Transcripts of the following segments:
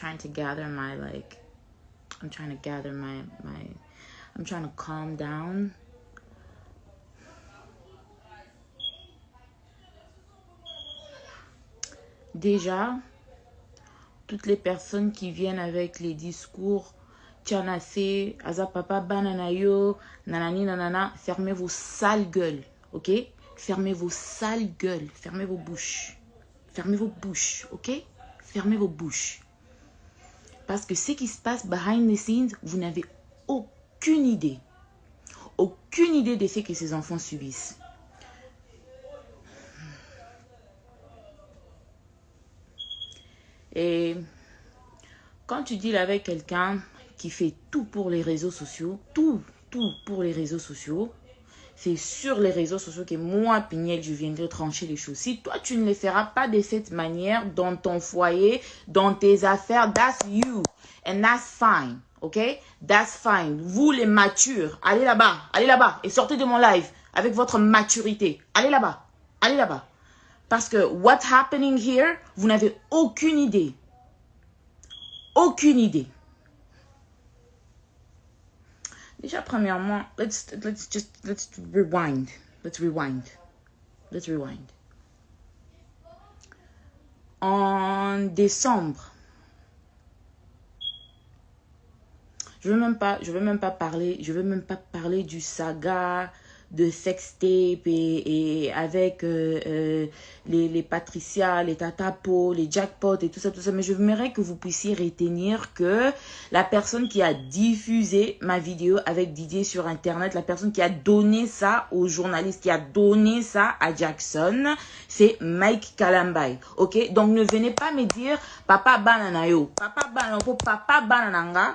trying to gather my, like, I'm trying to gather I'm trying to calm down. Déjà, toutes les personnes qui viennent avec les discours Tchanase, Aza Papa, Bananayo, Nanani, Nanana, fermez vos sales gueules, ok? Fermez vos sales gueules, fermez vos bouches. Fermez vos bouches, ok? Fermez vos bouches. Parce que ce qui se passe behind the scenes, vous n'avez aucune idée. Aucune idée des faits que ces enfants subissent. Et quand tu deals avec quelqu'un qui fait tout pour les réseaux sociaux, tout pour les réseaux sociaux, c'est sur les réseaux sociaux que moi, Pignel, je viendrai trancher les choses. Si toi, tu ne les feras pas de cette manière dans ton foyer, dans tes affaires, that's you. And that's fine, ok? That's fine. Vous, les matures, allez là-bas et sortez de mon live avec votre maturité. Allez là-bas. Parce que what's happening here, vous n'avez aucune idée. Aucune idée. Déjà, premièrement, let's rewind. Let's rewind. En décembre, je veux même pas parler du saga de sextape et avec les Patricia, les Tatapo, les Jackpot et tout ça, mais je voudrais que vous puissiez retenir que la personne qui a diffusé ma vidéo avec Didier sur internet, la personne qui a donné ça aux journalistes, qui a donné ça à Jackson, c'est Mike Kalambay, ok? Donc ne venez pas me dire papa bananayo, papa banananga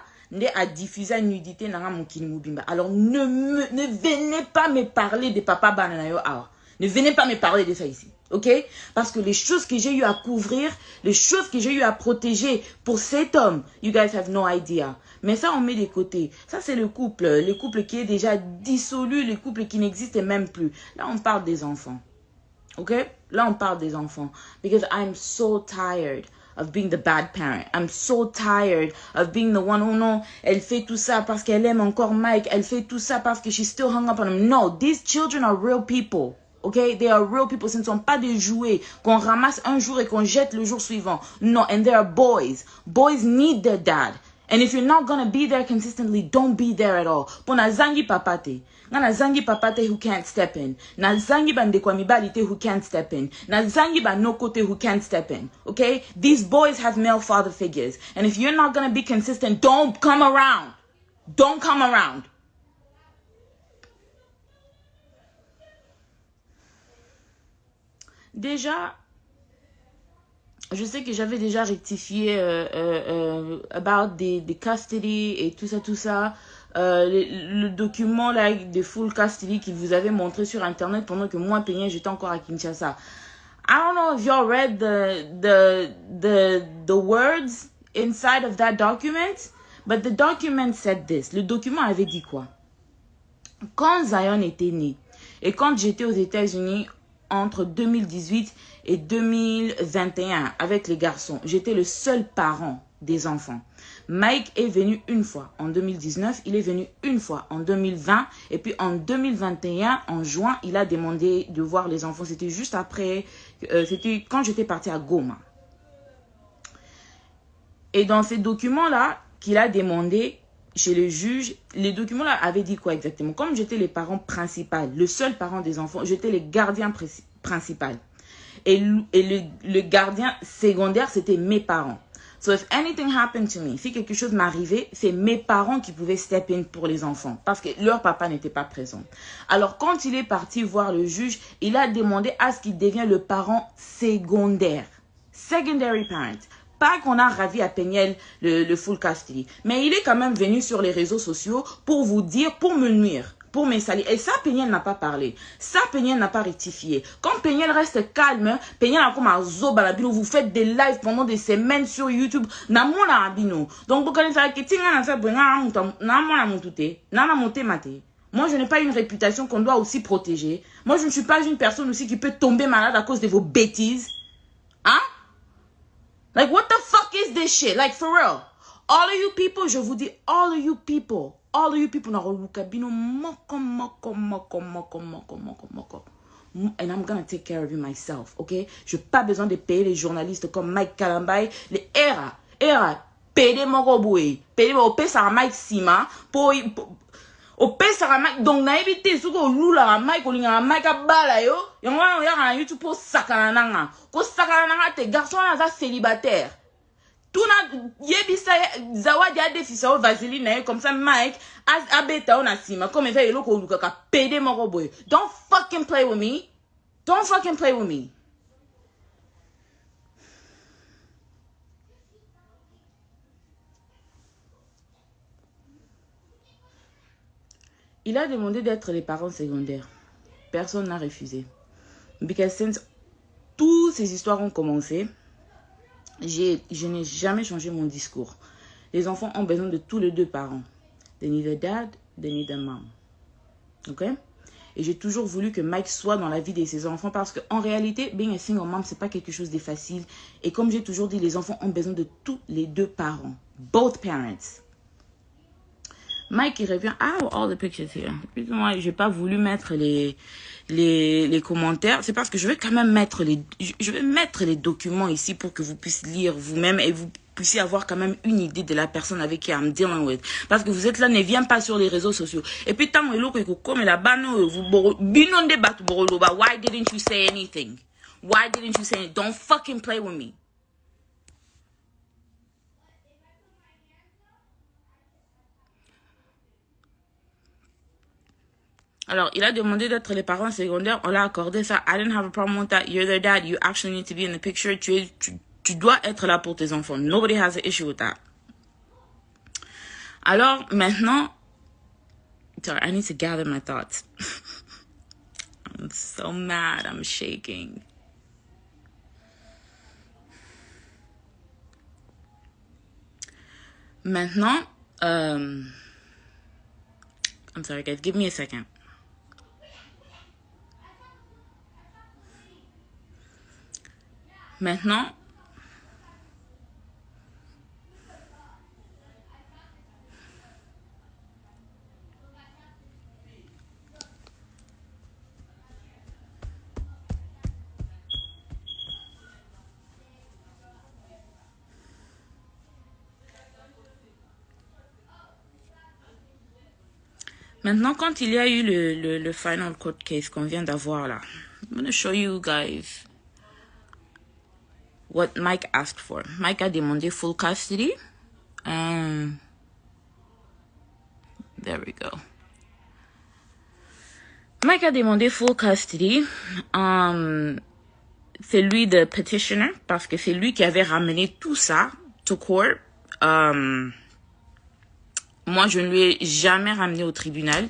a diffusé une nudité dans mon kinimubimba. Alors ne venez pas me parler de papa bananayo. Ne venez pas me parler de ça ici. Ok? Parce que les choses que j'ai eu à couvrir, les choses que j'ai eu à protéger pour cet homme, you guys have no idea. Mais ça, on met de côté. Ça, c'est le couple qui est déjà dissolu, le couple qui n'existe même plus. Là, on parle des enfants. Ok? Là, on parle des enfants. Because I'm so tired of being the bad parent. I'm so tired of being the one, oh non, elle fait tout ça parce qu'elle aime encore Mike. Elle fait tout ça parce que she's still hung up on him. No, these children are real people. Okay? They are real people. Ce ne sont pas des jouets qu'on ramasse un jour et qu'on jette le jour suivant. No, and they are boys. Boys need their dad. And if you're not gonna be there consistently, don't be there at all. Pona zangi papate. Na zangi papate who can't step in. Na zangi bandekwa mibalite who can't step in. Na zangi banokote who can't step in. Okay? These boys have male father figures. And if you're not gonna be consistent, don't come around. Don't come around. Déjà, je sais que j'avais déjà rectifié about the custody et tout ça. Le document là de full custody qu'il vous avait montré sur internet pendant que moi Peigné j'étais encore à Kinshasa. I don't know if y'all read the words inside of that document, but the document said this. Le document avait dit quoi? Quand Zion était né et quand j'étais aux États-Unis entre 2018 et 2021 avec les garçons, j'étais le seul parent des enfants. Mike est venu une fois en 2019, il est venu une fois en 2020 et puis en 2021, en juin, il a demandé de voir les enfants. C'était juste après, c'était quand j'étais partie à Goma. Et dans ces documents-là qu'il a demandé chez le juge, les documents-là avaient dit quoi exactement? Comme j'étais les parents principaux, le seul parent des enfants, j'étais les gardiens principaux. Et le gardien secondaire, c'était mes parents. So if anything happened to me, si quelque chose m'arrivait, c'est mes parents qui pouvaient step in pour les enfants parce que leur papa n'était pas présent. Alors quand il est parti voir le juge, il a demandé à ce qu'il devienne le parent secondaire. Secondary parent. Pas qu'on a ravi à Peignel le full custody. Mais il est quand même venu sur les réseaux sociaux pour vous dire, pour me nuire, pour me salir. Et ça, Peignel n'a pas parlé. Ça, Peignel n'a pas rectifié. Quand Peignel reste calme, Peignel a comme un zobalabino. Vous faites des lives pendant des semaines sur YouTube. Namona abino. Donc, vous connaissez que Tinga n'a fait moi, je n'ai pas une réputation qu'on doit aussi protéger. Moi, je ne suis pas une personne aussi qui peut tomber malade à cause de vos bêtises. Hein? Like, what the fuck is this shit? Like, for real. All of you people, je vous dis, all of you people, and I'm gonna take care of you myself, okay? Je n'ai pas besoin de payer les journalistes comme Mike Kalambay, les era, payer mon roboué, payer au pesa Mike Sima, pour au pesa Mike, donc na évité ce que lula Mike, ou l'inga Mike abala yo, y'en a YouTube pour sakananga, tes garçons là, célibataires. Tuna yebisa zawadi adefisa o vaseline comme ça Mike abeta on asima comme ça yelo ko luka ka pede moko boy. Don't fucking play with me. Don't fucking play with me. Il a demandé d'être les parents secondaires. Personne n'a refusé. Because since toutes ces histoires ont commencé, je n'ai jamais changé mon discours. Les enfants ont besoin de tous les deux parents. They need a dad, they need a mom. Ok? Et j'ai toujours voulu que Mike soit dans la vie de ses enfants parce qu'en réalité, being a single mom, c'est pas quelque chose de facile. Et comme j'ai toujours dit, les enfants ont besoin de tous les deux parents. Both parents. Mike, il revient. Ah, all the pictures here. Moi, j'ai pas voulu mettre les commentaires. C'est parce que je vais quand même mettre je vais mettre les documents ici pour que vous puissiez lire vous-même et vous puissiez avoir quand même une idée de la personne avec qui I'm dealing with. Parce que vous êtes là, ne viens pas sur les réseaux sociaux. Et puis, tant que comme là-bas, why didn't you say anything? Why didn't you say anything? Don't fucking play with me. Alors, il a demandé d'être les parents secondaires. On l'a accordé ça. I didn't have a problem with that. You're their dad. You actually need to be in the picture. Tu dois être là pour tes enfants. Nobody has an issue with that. Alors, maintenant... Sorry, I need to gather my thoughts. I'm so mad. I'm shaking. Maintenant... I'm sorry, guys. Give me a second. Maintenant, quand il y a eu le final court case qu'on vient d'avoir là, I'm going to show you guys what Mike asked for. Mike a demandé full custody. There we go. Mike a demandé full custody. C'est lui le petitioner parce que c'est lui qui avait ramené tout ça to court. Moi, je ne lui ai jamais ramené au tribunal.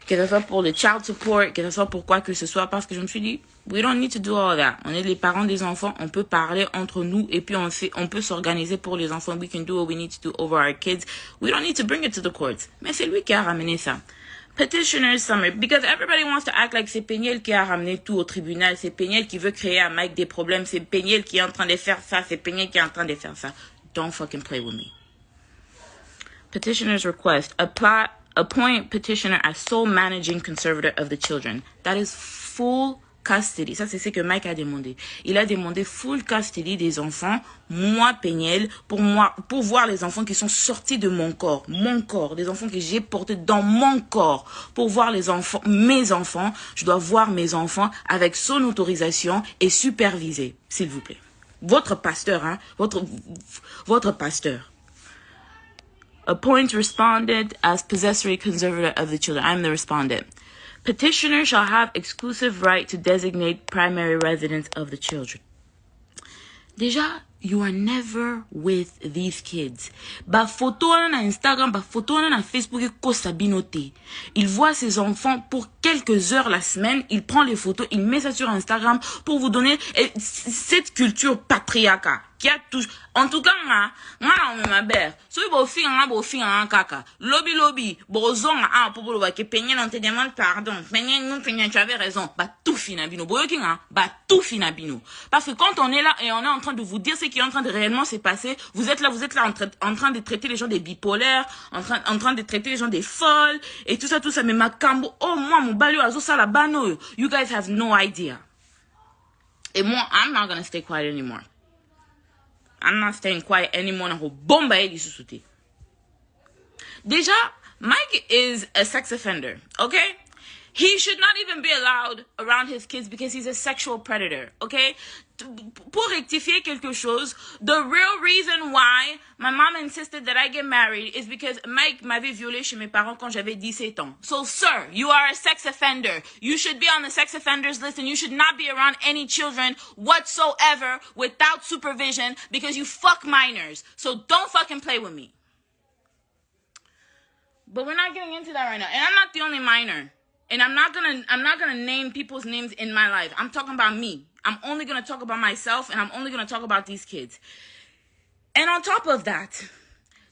Que ce soit pour le child support, que ce soit pour quoi que ce soit, parce que je me suis dit, we don't need to do all that. On est les parents des enfants, on peut parler entre nous et puis on peut s'organiser pour les enfants. We can do what we need to do over our kids. We don't need to bring it to the courts. Mais c'est lui qui a ramené ça. Petitioner's summary, because everybody wants to act like c'est Peniel qui a ramené tout au tribunal, c'est Peniel qui veut créer à Mike des problèmes, c'est Peniel qui est en train de faire ça, c'est Peniel qui est en train de faire ça. Don't fucking play with me. Petitioner's request, appoint petitioner as sole managing conservator of the children. That is full custody. Ça, c'est ce que Mike a demandé. Il a demandé full custody des enfants, moi, Peniel, pour voir les enfants qui sont sortis de mon corps, des enfants que j'ai portés dans mon corps. Pour voir les enfants, mes enfants, je dois voir mes enfants avec son autorisation et superviser, s'il vous plaît. Votre pasteur, hein, votre pasteur. Appoint respondent as possessory conservator of the children. I'm the respondent. Petitioner shall have exclusive right to designate primary residence of the children. Déjà, you are never with these kids. Ba photo na Instagram, ba photo na Facebook ko sabinote. Il voit ses enfants pour quelques heures la semaine, il prend les photos, il met ça sur Instagram pour vous donner cette culture patriarcale. qui a toujours... En tout cas, moi, ma mère, si vous faites un caca, lobby, bozon, pour le que peigner, on te demande pardon, peigner, tu avais raison, bah, tout finabino, bah, tout finabino. Parce que quand on est là et on est en train de vous dire ce qui est en train de réellement se passer, vous êtes là en train de traiter les gens des bipolaires, en train de traiter les gens des folles, et tout ça, mais ma cambo, oh, moi, mon balio, azo, ça, la bano, you guys have no idea. Et moi, I'm not gonna stay quiet anymore. I'm not staying quiet anymore. Déjà, Mike is a sex offender, okay? He should not even be allowed around his kids because he's a sexual predator, okay? Pour rectifier quelque chose, the real reason why my mom insisted that I get married is because Mike m'avait violé chez mes parents quand j'avais 17 ans. So, sir, you are a sex offender. You should be on the sex offenders list and you should not be around any children whatsoever without supervision because you fuck minors. So don't fucking play with me. But we're not getting into that right now. And I'm not the only minor. And I'm not gonna name people's names in my life. I'm talking about me. I'm only gonna talk about myself and I'm only gonna talk about these kids. And on top of that,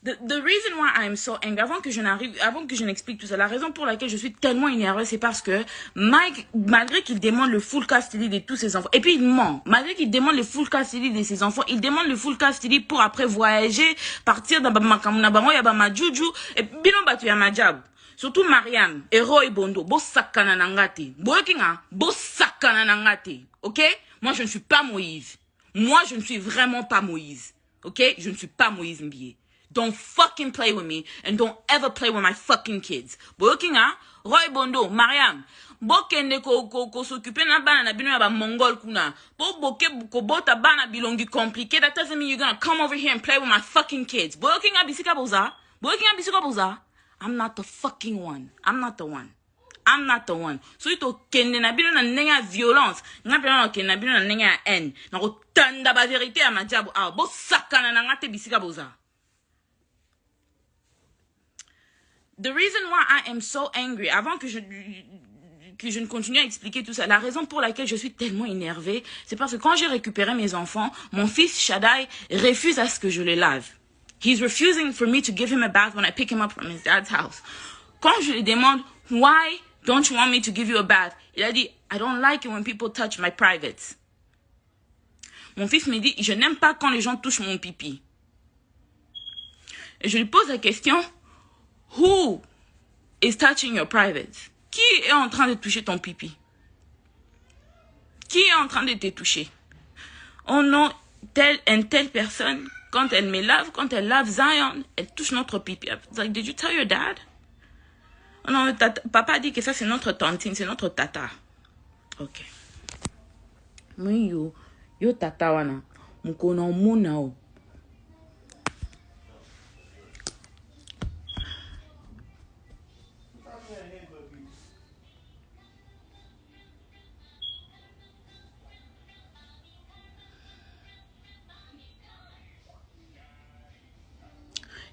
the reason why I'm so angry, avant que je n'explique tout ça, la raison pour laquelle je suis tellement énervée, c'est parce que Mike, malgré qu'il demande le full custody de tous ses enfants, et puis il ment, malgré qu'il demande le full custody de ses enfants, il demande le full custody pour après voyager, partir dans ma bango, ya ma juju, et bino batu ya ma jab. Surtout Mariam, Hero et Bondo, bo sakana nangati. Boekinga, bo sakana nangati. Ok? Moi, je ne suis pas Moïse. Moi, je ne suis vraiment pas Moïse. Ok? Je ne suis pas Moïse Mbié. Don't fucking play with me and don't ever play with my fucking kids. Boekinga, Roy Bondo, Mariam, bokende ko s'occuper na bana na bino ya ba mongol kuna. Bo boke ko bota bana bilongi compliqué. That doesn't mean you're gonna come over here and play with my fucking kids. Boekinga bisika boza. Boekinga bisika boza. I'm not the fucking one. I'm not the one. I'm not the one. So ito kende na bino na nenga violence. Nga pena na kende na bino na nenga haine. Na ko tanda ba vérité à ma jabu. Ah, bo sakana na ngate bisika boza. The reason why I am so angry, avant que je ne continue à expliquer tout ça, la raison pour laquelle je suis tellement énervée, c'est parce que quand j'ai récupéré mes enfants, mon fils Shaddai refuse à ce que je les lave. He's refusing for me to give him a bath when I pick him up from his dad's house. Quand je lui demande, why don't you want me to give you a bath? Il a dit, I don't like it when people touch my privates. Mon fils me dit, je n'aime pas quand les gens touchent mon pipi. Et je lui pose la question, who is touching your privates? Qui est en train de toucher ton pipi? Qui est en train de te toucher? Oh non, telle personne, quand elle me lave, quand elle lave Zion, elle touche notre pipi. It's like, did you tell your dad? Oh non, papa dit que ça c'est notre tantine, c'est notre tata. Ok. Oui, yo tata wana. Mukona muna o.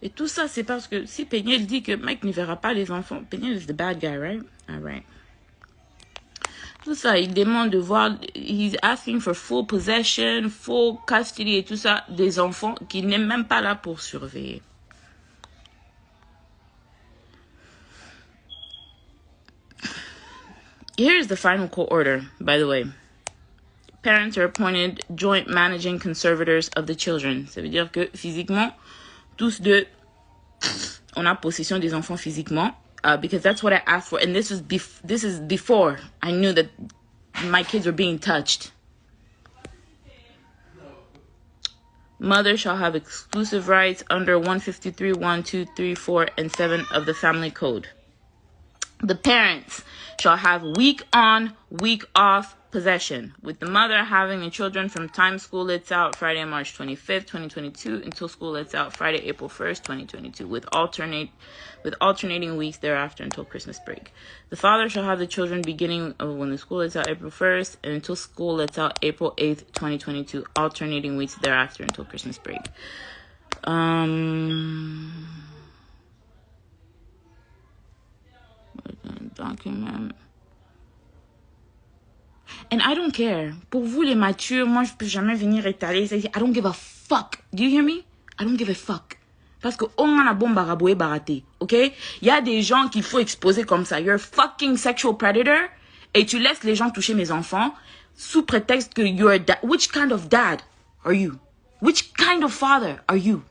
Et tout ça, c'est parce que si Peniel dit que Mike ne verra pas les enfants, Peniel is the bad guy, right? All right. Tout ça, il demande de voir, he's asking for full possession, full custody et tout ça des enfants qu'il n'est même pas là pour surveiller. Here's the final court order, by the way. Parents are appointed joint managing conservators of the children. Ça veut dire que physiquement, tous deux, on a possession des enfants physiquement, because that's what I asked for. And this is before I knew that my kids were being touched. Mother shall have exclusive rights under 153, 1, 2, 3, 4, and 7 of the Family Code. The parents shall have week on, week off possession, with the mother having the children from time school lets out Friday, March 25th, 2022, until school lets out Friday, April 1st, 2022, with alternating weeks thereafter until Christmas break. The father shall have the children beginning of when the school lets out April 1st and until school lets out April 8th, 2022, alternating weeks thereafter until Christmas break. Document. And I don't care. Pour vous les matures, moi je peux jamais venir étaler. I don't give a fuck fuck. Do you hear me? I don't give a fuck. Parce que on a bon baraboué baraté, ok? Il y a des gens qu'il faut exposer comme ça. You're a fucking sexual predator et tu laisses les gens toucher mes enfants sous prétexte que you're a dad. Which kind of dad are you? Which kind of father are you?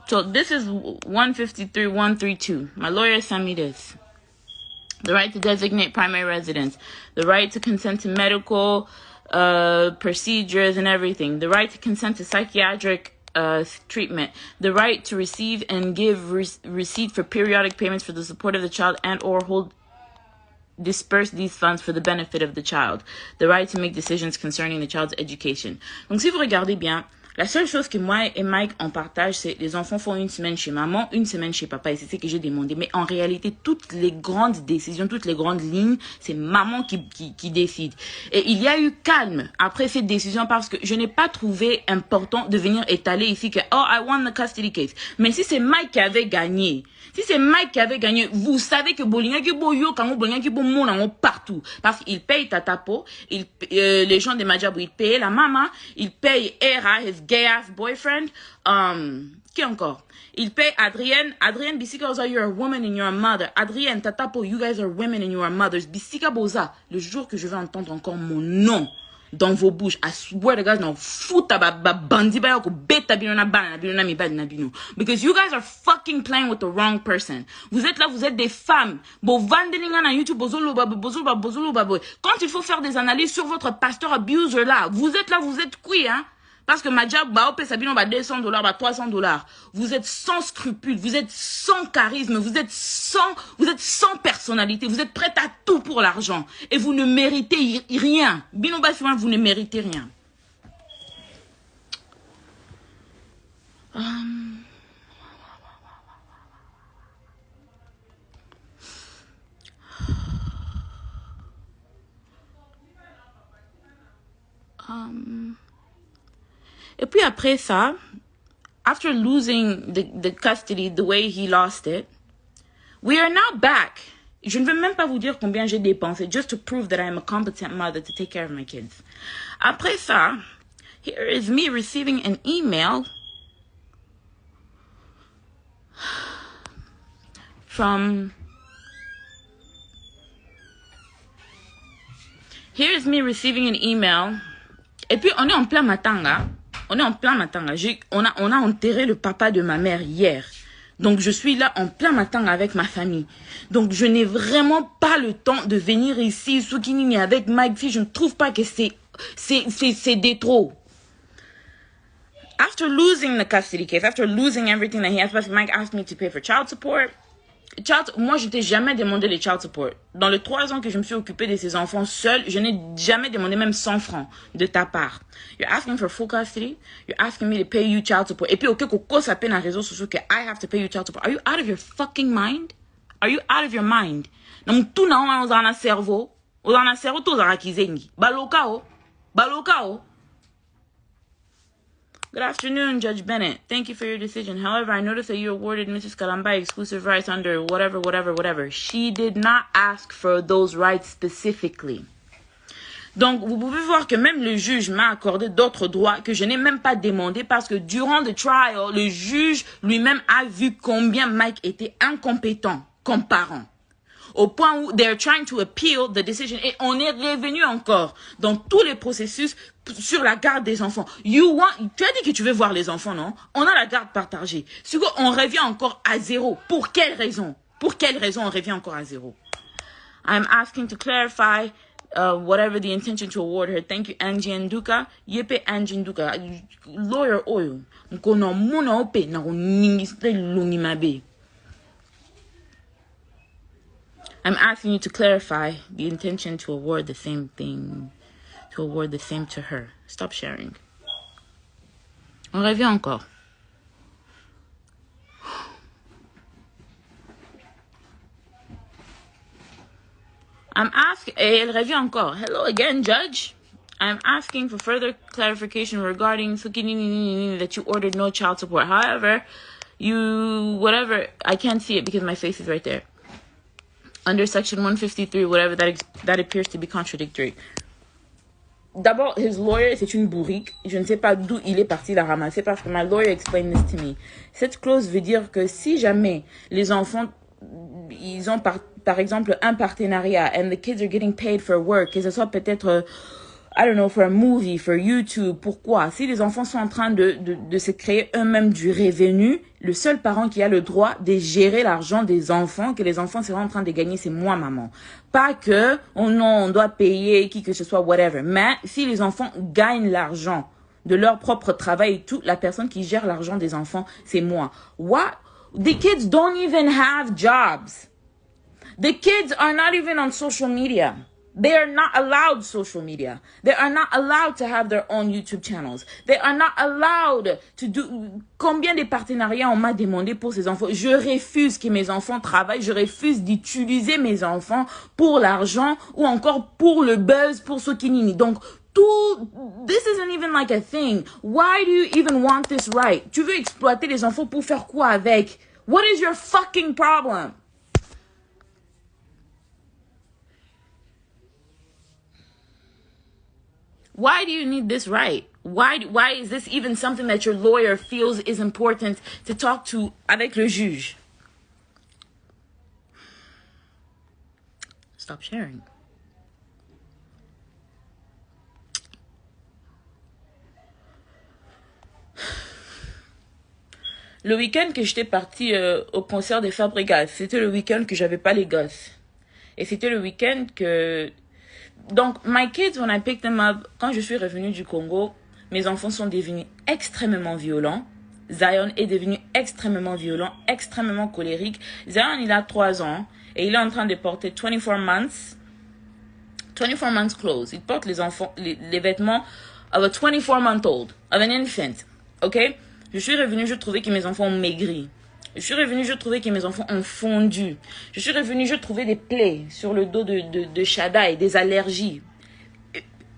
So this is 153.132. My lawyer sent me this. The right to designate primary residence. The right to consent to medical procedures and everything. The right to consent to psychiatric treatment. The right to receive and give receipt for periodic payments for the support of the child and or disperse these funds for the benefit of the child. The right to make decisions concerning the child's education. Donc si vous regardez bien, la seule chose que moi et Mike on partage, c'est les enfants font une semaine chez maman, une semaine chez papa, et c'est ce que j'ai demandé. Mais en réalité, toutes les grandes décisions, toutes les grandes lignes, c'est maman qui décide. Et il y a eu calme après cette décision parce que je n'ai pas trouvé important de venir étaler ici que « Oh, I won the custody case ». Mais si c'est Mike qui avait gagné, vous savez que Bolingaki Boyo, quand Bolingaki Bomo, partout. Parce qu'il paye Tatapo, les gens de Majabou, ils payent la maman, ils payent Era, his gay ass boyfriend, qui encore? Il paye Adrienne, Bisika Boza, you're a woman and you're a mother. Adrienne, Tatapo, you guys are women and you are mothers. Bisika Boza, le jour que je vais entendre encore mon nom dans vos bouches, I swear to God, no, futa bandi ba yoko beta binona bana binona mi bad na bino. Because you guys are fucking playing with the wrong person. Vous êtes là, vous êtes des femmes. Bo vandelinga na YouTube, bozolo baboy. Quand il faut faire des analyses sur votre pasteur abuser là, vous êtes là, vous êtes qui, hein? Parce que Madja, Baopé Sabino, $200, $300. Vous êtes sans scrupules, vous êtes sans charisme, vous êtes sans personnalité, vous êtes prête à tout pour l'argent. Et vous ne méritez rien. Bino Bafouin, vous ne méritez rien. Et puis après ça, after losing the custody the way he lost it, we are now back. Je ne veux même pas vous dire combien j'ai dépensé just to prove that I am a competent mother to take care of my kids. Après ça, here is me receiving an email from... Here is me receiving an email. Et puis on est en plein matanga. On a enterré le papa de ma mère hier. Donc, je suis là en plein matin avec ma famille. Donc, je n'ai vraiment pas le temps de venir ici, Soukinini, avec Mike. Je ne trouve pas que c'est des trop. After losing the custody case, after losing everything that he has, Mike asked me to pay for child support. Moi, je t'ai jamais demandé les child support. Dans les 3 ans que je me suis occupée de ces enfants seule, je n'ai jamais demandé même 100 francs de ta part. You're asking for full custody. You're asking me to pay you child support. Et puis, ok, koko ça peine en réseaux sociaux que I have to pay you child support. Are you out of your fucking mind? Are you out of your mind? Donc, tout n'a pas dans cerveau. Dans le cerveau, tout ça kizengi. Balokao. Good afternoon, Judge Bennett. Thank you for your decision. However, I noticed that you awarded Mrs. Kalamba exclusive rights under whatever. She did not ask for those rights specifically. Donc, vous pouvez voir que même le juge m'a accordé d'autres droits que je n'ai même pas demandé parce que durant le trial, le juge lui-même a vu combien Mike était incompétent comme parent. Au point où they're trying to appeal the decision. Et on est revenu encore dans tous les processus sur la garde des enfants. Tu as dit que tu veux voir les enfants, non? On a la garde partagée. On revient encore à zéro. Pour quelle raison? Pour quelle raison on revient encore à zéro? I'm asking to clarify whatever the intention to award her. Thank you, Angie Nduka. Yepe Angie Nduka. Lawyer oil. Nkono muna ope na uningiste lungimabe. I'm asking you to clarify the intention to award the same thing, to award the same to her. Stop sharing. On revient encore. I'm asking, elle revient encore. Hello again, Judge. I'm asking for further clarification regarding that you ordered no child support. However, I can't see it because my face is right there. under section 153, whatever that appears to be contradictory. D'abord, his lawyer, c'est une bourrique. Je ne sais pas d'où il est parti la ramasser parce que my lawyer explained this to me. Cette clause veut dire que si jamais les enfants, ils ont par exemple un partenariat and the kids are getting paid for work, que ce soit peut-être, I don't know, for a movie, for YouTube, pourquoi? Si les enfants sont en train de se créer eux-mêmes du revenu, le seul parent qui a le droit de gérer l'argent des enfants, que les enfants seront en train de gagner, c'est moi, maman. Pas que, oh non, on doit payer qui que ce soit, whatever. Mais si les enfants gagnent l'argent de leur propre travail et tout, la personne qui gère l'argent des enfants, c'est moi. What? The kids don't even have jobs. The kids are not even on social media. They are not allowed social media. They are not allowed to have their own YouTube channels. They are not allowed to do... Combien de partenariats on m'a demandé pour ces enfants? Je refuse que mes enfants travaillent. Je refuse d'utiliser mes enfants pour l'argent ou encore pour le buzz, pour ce qui nini. Donc, this isn't even like a thing. Why do you even want this right? Tu veux exploiter les enfants pour faire quoi avec? What is your fucking problem? Why do you need this right? Why is this even something that your lawyer feels is important to talk to avec le juge? Stop sharing. Le week-end que j'étais partie au concert des Fabregas, c'était le week-end que j'avais pas les gosses. Et c'était le week-end que... Donc, my kids, when I picked them up, quand je suis revenue du Congo, mes enfants sont devenus extrêmement violents. Zion est devenu extrêmement violent, extrêmement colérique. Zion, il a 3 ans et il est en train de porter 24 months clothes. Il porte les vêtements of a 24-month-old, of an infant. Ok? Je suis revenue, je trouvais que mes enfants ont maigri. Je suis revenue, je trouvais que mes enfants ont fondu. Je suis revenue, je trouvais des plaies sur le dos de Shada et des allergies.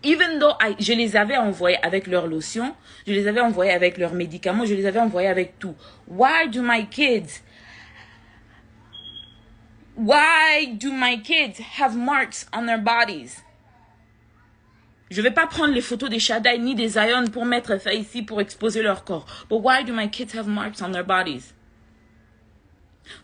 Even though je les avais envoyés avec leur lotion, je les avais envoyés avec leurs médicaments, je les avais envoyés avec tout. Why do my kids have marks on their bodies? Je vais pas prendre les photos des Shaddai ni des Zion pour mettre ça ici pour exposer leur corps. But why do my kids have marks on their bodies?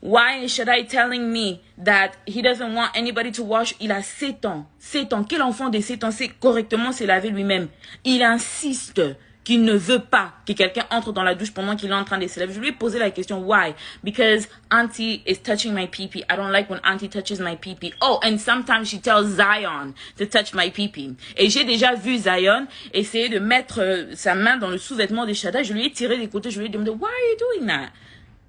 Why is Shaddai telling me that he doesn't want anybody to wash? Il a 7 ans. 7 ans. Quel enfant de 7 ans sait correctement se laver lui-même? Il insiste qu'il ne veut pas que quelqu'un entre dans la douche pendant qu'il est en train de se laver. Je lui ai posé la question, why? Because auntie is touching my pee-pee. I don't like when auntie touches my pee-pee. Oh, and sometimes she tells Zion to touch my pee-pee. Et j'ai déjà vu Zion essayer de mettre sa main dans le sous-vêtement de Shaddai. Je lui ai tiré des côtés. Je lui ai demandé, why are you doing that?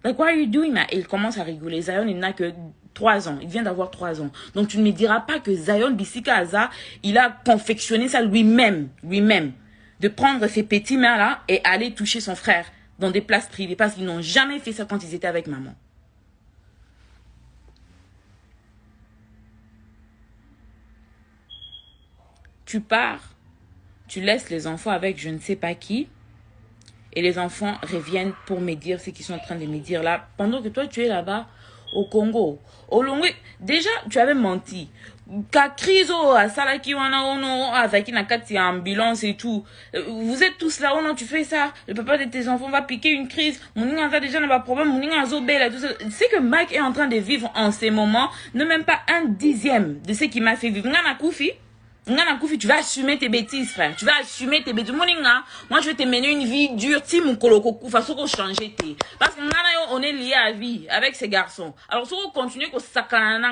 Like, why are you doing that? Et il commence à rigoler. Zion, il n'a que 3 ans. Il vient d'avoir 3 ans. Donc, tu ne me diras pas que Zion Bissika Aza, il a confectionné ça lui-même. De prendre ses petits mains-là et aller toucher son frère dans des places privées. Parce qu'ils n'ont jamais fait ça quand ils étaient avec maman. Tu pars. Tu laisses les enfants avec je ne sais pas qui. Et les enfants reviennent pour me dire ce qu'ils sont en train de me dire là. Pendant que toi, tu es là-bas au Congo. Au Longwe, déjà, tu avais menti. Ka crise à Salaki wana ono avec une ambulance et tout. Vous êtes tous là, oh non, tu fais ça. Le papa de tes enfants va piquer une crise. Mon a déjà n'a pas de problème. Mon a zobé tout ça. C'est que Mike est en train de vivre en ces moments, ne même pas 1/10 de ce qu'il m'a fait vivre. Ngana Koufi. Tu vas assumer tes bêtises, frère. Tu vas assumer tes bêtises. Moi, je vais te mener une vie dure. Si mon koloko koufa, faut qu'on change. Parce que on est lié à vie avec ces garçons. Alors, si on continue qu'on s'accane,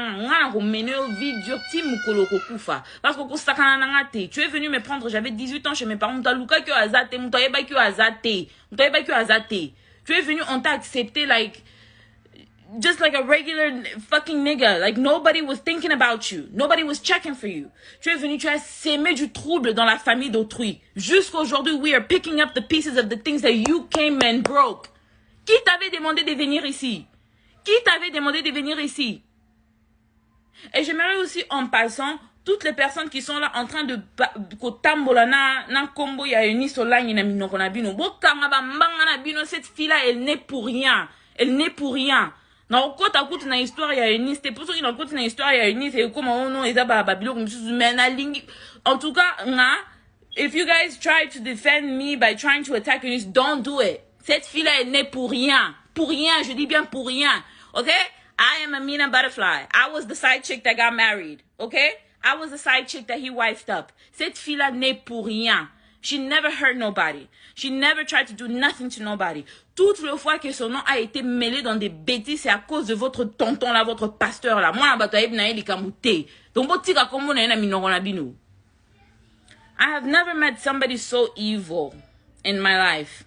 on mener une vie dure. Si mon koloko koufa. Parce que tu es venu me prendre, j'avais 18 ans chez mes parents. Mutaluka kyo azate, mutayeba kyo azate. Tu es venu, on t'a accepté, like, just like a regular fucking nigga. Like, nobody was thinking about you. Nobody was checking for you. Tu es venu, tu as sémé du trouble dans la famille d'autrui. Jusqu'aujourd'hui, we are picking up the pieces of the things that you came and broke. Qui t'avait demandé de venir ici? Et j'aimerais aussi, en passant, toutes les personnes qui sont là en train de kotambola na combo ya uni solangi na minoko na bino. Bokanga ba mbanga na bino, cette fille-là, elle n'est pour rien. Na okota kutu na histoire ya Eunice, te poso na kutu na histoire ya Eunice et comme on non eza ba babilo mais na lingi. En tout cas, if you guys try to defend me by trying to attack Eunice, don't do it. Cette fille-là est née pour rien. Pour rien, je dis bien pour rien. Okay? I am Amina Butterfly. I was the side chick that got married. Okay? I was the side chick that he wifed up. Cette fille-là n'est pour rien. She never hurt nobody. She never tried to do nothing to nobody. Toutes les fois que son nom a été mêlé dans des bêtises, c'est à cause de votre tonton là, votre pasteur là. Moi, la bataille na eli kamute. Donc, botika komo na minoro na bino. I have never met somebody so evil in my life.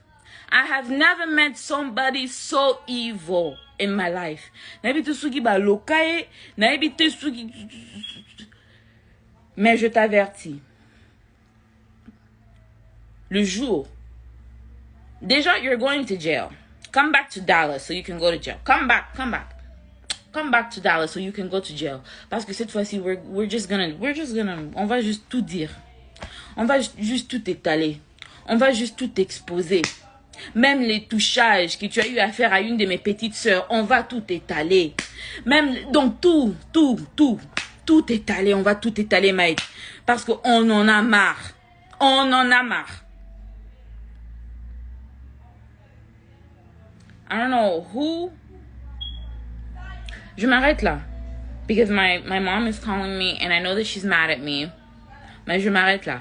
I have never met somebody so evil in my life. Nabi te sugi ba lokaye, nabi te sugi. Mais je t'avertis. Le jour. Déjà, you're going to jail. Come back to Dallas so you can go to jail. Come back. Come back to Dallas so you can go to jail. Parce que cette fois-ci, we're just gonna, on va juste tout dire. On va juste tout étaler. On va juste tout exposer. Même les touchages que tu as eu à faire à une de mes petites sœurs, on va tout étaler. Même, donc tout étaler, on va tout étaler, Maït. Parce qu'on en a marre. On en a marre. I don't know who. Je m'arrête là. Because my mom is calling me and I know that she's mad at me. Mais je m'arrête là.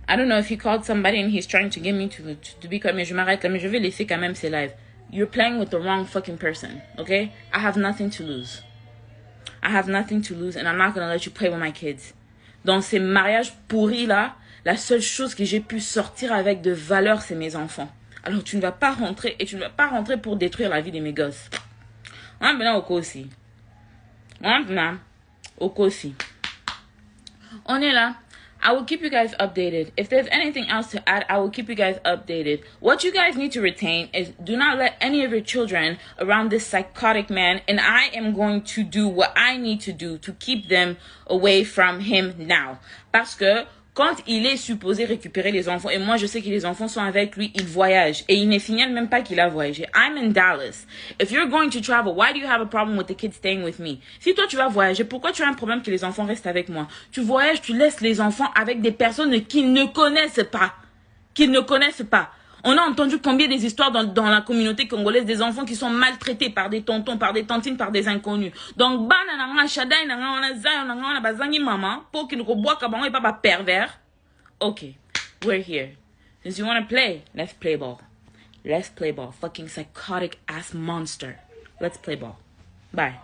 I don't know if he called somebody and he's trying to get me to be quiet. Mais je m'arrête là. Mais je vais laisser quand même ses lives. You're playing with the wrong fucking person. Okay? I have nothing to lose. I have nothing to lose and I'm not gonna let you play with my kids. Dans ces mariages pourris là, la seule chose que j'ai pu sortir avec de valeur, c'est mes enfants. Alors tu ne vas pas rentrer et tu ne vas pas rentrer pour détruire la vie de mes gosses. On est là au Kosi. On est là. I will keep you guys updated. If there's anything else to add, I will keep you guys updated. What you guys need to retain is do not let any of your children around this psychotic man, and I am going to do what I need to do to keep them away from him now. Parce que quand il est supposé récupérer les enfants, et moi je sais que les enfants sont avec lui, il voyage. Et il ne signale même pas qu'il a voyagé. I'm in Dallas. If you're going to travel, why do you have a problem with the kids staying with me? Si toi tu vas voyager, pourquoi tu as un problème que les enfants restent avec moi? Tu voyages, tu laisses les enfants avec des personnes qu'ils ne connaissent pas. Qu'ils ne connaissent pas. On a entendu combien des histoires dans la communauté congolaise des enfants qui sont maltraités par des tontons, par des tantines, par des inconnus. Donc, maman, pour qu'ils ne boivent pas pas pervers. Okay, we're here. Since you want to play, let's play ball. Let's play ball. Fucking psychotic ass monster. Let's play ball. Bye.